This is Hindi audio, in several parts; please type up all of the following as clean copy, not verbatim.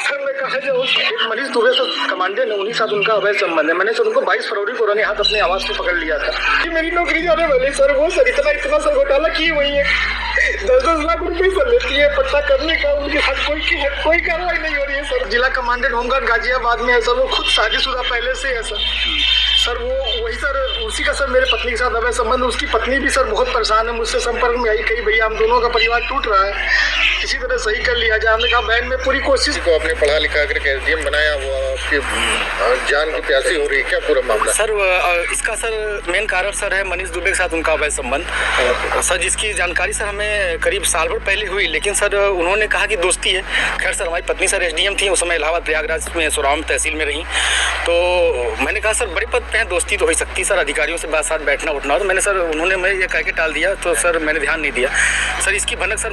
सर मैं कहा जाऊँ, एक मनीष दुबे सर कमांडेंट है, उन्हीं साथ उनका अवैध संबंध है। मैंने सर उनको 22 फरवरी को रंगे हाथ अपने आवास पे पकड़ लिया था कि मेरी नौकरी जाने वाली। सर वो सर इतना सर घोटाला की हुई है, 10-10 लाख रुपए सर लेती है पट्टा करने का, उनके साथ कोई कार्रवाई नहीं हो रही है। सर जिला कमांडेंट होमगार्ड गाजियाबाद में है सर, वो खुद शादीशुदा पहले से है सर वो वही सर उसी का सर मेरे पत्नी के साथ अवैध संबंध। उसकी पत्नी भी सर बहुत परेशान है, मुझसे संपर्क में आई, कही भैया हम दोनों का परिवार टूट रहा है, किसी तरह सही कर लिया जाए। हमने कहा बहन में पूरी कोशिश। को आपने पढ़ा लिखा करके एसडीएम बनाया, वो आपकी जान की प्यासी हो रही है, क्या पूरा मामला? सर इसका सर मेन कारण सर है मनीष दुबे के साथ उनका अवैध संबंध सर, जिसकी जानकारी सर हमें करीब साल भर पहले हुई, लेकिन सर उन्होंने कहा कि दोस्ती है। खैर सर हमारी पत्नी सर एसडीएम थी, उस समय इलाहाबाद प्रयागराज में सोराम तहसील में रही, तो मैंने कहा सर बड़े पद पे हैं, दोस्ती तो हो ही सकती सर, अधिकारियों से बात साथ बैठना उठना। तो मैंने सर उन्होंने मैं ये कह के टाल दिया, तो सर मैंने ध्यान नहीं दिया। सर इसकी भनक सर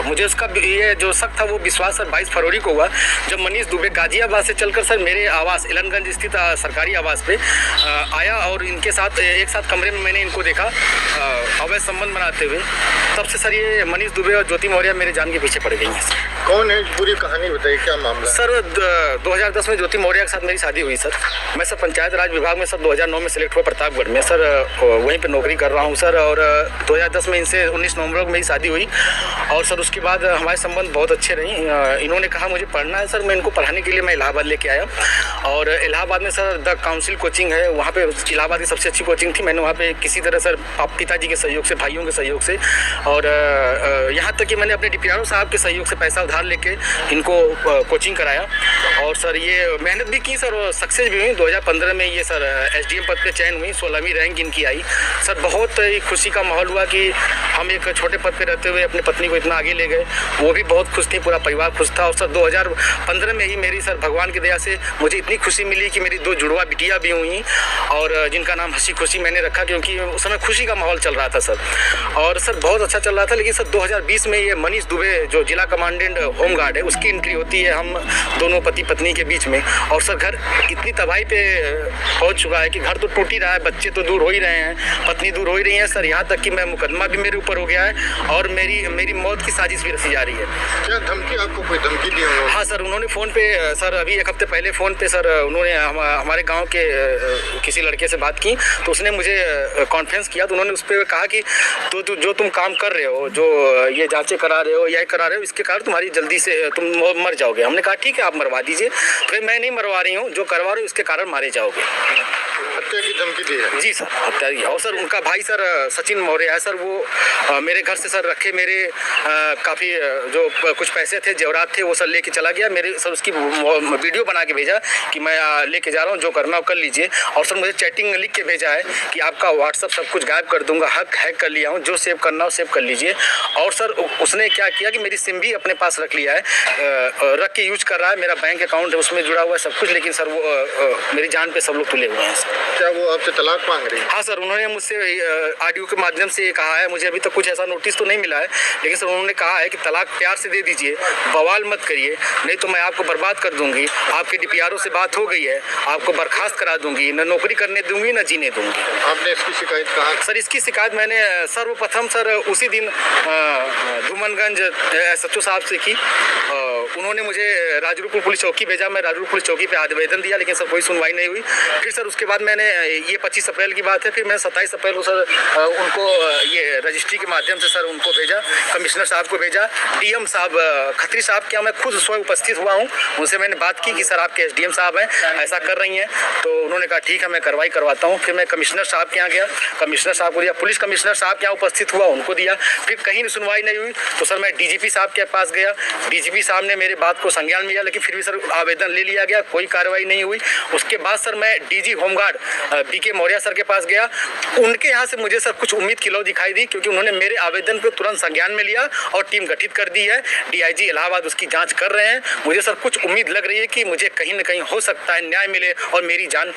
मुझे उसका ये जो शक था वो विश्वास सर 22 फरवरी को हुआ, जब मनीष दुबे गाजियाबाद से चलकर सर मेरे आवास इलनगंज स्थित सरकारी आवास पे आया और इनके साथ एक साथ कमरे में मैंने इनको देखा अवैध संबंध बनाते हुए। तब से सर ये मनीष दुबे और ज्योति मौर्य मेरे जान के पीछे पड़ गई हैं। कौन है, पूरी कहानी बताइए, क्या मामला? सर 2010 में ज्योति मौर्य के साथ मेरी शादी हुई सर। मैं सर पंचायत राज विभाग में सर 2009 में सिलेक्ट हुआ प्रतापगढ़ में सर, वहीं पे नौकरी कर रहा हूँ सर। और 2010 में इनसे 19 नवंबर को मेरी शादी हुई और सर उसके बाद हमारे संबंध बहुत अच्छे रही। इन्होंने कहा मुझे पढ़ना है सर, मैं इनको पढ़ाने के लिए मैं इलाहाबाद लेके आया और इलाहाबाद में सर द काउंसिल कोचिंग है, वहाँ पे इलाहाबाद की सबसे अच्छी कोचिंग थी। मैंने वहाँ पे किसी तरह सर पिताजी के सहयोग से, भाइयों के सहयोग से और यहाँ तक कि मैंने अपने डिपियारो साहब के सहयोग से पैसा उधार लेके इनको कोचिंग कराया और सर ये मेहनत भी की सर, और सक्सेस भी हुई। 2015 में ये सर एसडीएम पद पे चयन हुई, 16वीं रैंक इनकी आई सर। बहुत ही खुशी का माहौल हुआ कि हम एक छोटे पद पे रहते हुए अपनी पत्नी को इतना आगे ले गए, वो भी बहुत खुश थी, पूरा परिवार खुश था। और सर 2015 में ही मेरी सर भगवान की दया से मुझे इतनी खुशी मिली कि मेरी 2 जुड़वा बिटिया भी हुई और जिनका नाम हंसी खुशी मैंने रखा, क्योंकि उस समय खुशी का माहौल चल रहा था सर, और सर बहुत अच्छा चल रहा था। लेकिन सर 2020 में ये मनीष दुबे जो जिला कमांडेंट होमगार्ड है, उसकी एंट्री होती है हम दोनों पति पत्नी के बीच में, और सर घर इतनी तबाही पे पहुंच चुका है कि घर तो टूट ही रहा है, बच्चे तो दूर हो ही रहे हैं, पत्नी दूर हो ही रही है सर। यहाँ तक कि मैं मुकदमा भी मेरे ऊपर हो गया है और मेरी मौत की साजिश भी रची जा रही है। क्या धमकी, आपको कोई धमकी दी उन्होंने? हाँ सर, उन्होंने फ़ोन पे सर अभी 1 हफ्ते पहले फ़ोन पे सर उन्होंने हमारे गांव के किसी लड़के से बात की, तो उसने मुझे कॉन्फ्रेंस किया, तो उन्होंने उस पर कहा कि तो जो तुम काम कर रहे हो, जो ये जांचें करा रहे हो, यह करा रहे हो, इसके कारण तुम्हारी जल्दी से तुम मर जाओगे। हमने कहा ठीक है आप मरवा दीजिए, तो मैं नहीं मरवा रही हूँ, जो करवा रहे हो इसके कारण मारे जाओगे। हत्या की धमकी दी है? जी सर, हत्या की। और सर उनका भाई सर सचिन मौर्य है सर, वो मेरे घर से सर रखे मेरे काफ़ी जो कुछ पैसे थे, जेवरात थे, वो सर लेके चला गया। मेरे सर उसकी वीडियो बना के भेजा कि मैं लेके जा रहा हूँ, जो करना हो कर लीजिए। और सर मुझे चैटिंग लिख के भेजा है कि आपका व्हाट्सअप सब कुछ गायब कर दूंगा, हैक कर लिया हूँ, जो सेव करना हो सेव कर लीजिए। और सर उसने क्या किया कि मेरी सिम भी अपने पास रख लिया है, रख के यूज कर रहा है, मेरा बैंक अकाउंट है उसमें जुड़ा हुआ है सब कुछ, लेकिन सर वो मेरी जान पे सब लोग तुले हुए हैं सर। क्या वो आपसे तलाक मांग रही है? हाँ सर, उन्होंने मुझसे ऑडियो के माध्यम से कहा है, मुझे अभी तक कुछ ऐसा नोटिस तो नहीं मिला है, लेकिन सर उन्होंने कहा है कि तलाक प्यार से दे दीजिए, बवाल मत करिए, नहीं तो मैं आपको बर्बाद कर दूंगी, आपके डीपीआरओ से बात हो गई है, आपको बर्खास्त करा दूंगी, न नौकरी करने दूंगी न जीने दूंगी। आपने इसकी शिकायत कहाँ? सर इसकी शिकायत मैंने सर्वप्रथम सर उसी दिन धूमनगंज SHO साहब से की। उन्होंने मुझे राजरूपुर पुलिस चौकी भेजा, मैं राजरूपुर पुलिस चौकी पे आवेदन दिया, लेकिन सर कोई सुनवाई नहीं हुई। फिर सर उसके बाद मैंने ये 25 अप्रैल की बात है, फिर मैं 27 अप्रैल को सर उनको ये रजिस्ट्री के माध्यम से सर उनको भेजा, कमिश्नर साहब को भेजा, DM साहब खत्री साहब के यहाँ मैं खुद स्वयं उपस्थित हुआ हूँ, उनसे मैंने बात की कि सर आपके SDM साहब हैं ऐसा कर रही हैं, तो उन्होंने कहा ठीक है मैं कार्रवाई करवाता हूँ। फिर मैं कमिश्नर साहब के यहाँ गया, कमिश्नर साहब को दिया, पुलिस कमिश्नर साहब के यहाँ उपस्थित हुआ, उनको दिया, फिर कहीं सुनवाई नहीं हुई, तो सर मैं DGP साहब के पास गया, DGP साहब ने मेरे बात को संज्ञान में लिया, लेकिन फिर भी सर आवेदन ले लिया गया, कोई कार्रवाई नहीं हुई। उसके बाद सर मैं DG home guard BK Maurya sir के पास गया, उनके यहाँ से मुझे सर कुछ उम्मीद की लौ दिखाई दी, क्योंकि उन्होंने मेरे आवेदन पर तुरंत संज्ञान में लिया और टीम गठित कर दी है, DIG इलाहाबाद उसकी जाँच कर रहे हैं। मुझे सर कुछ उम्मीद लग रही है कि मुझे कहीं ना कहीं हो सकता है न्याय मिले और मेरी जान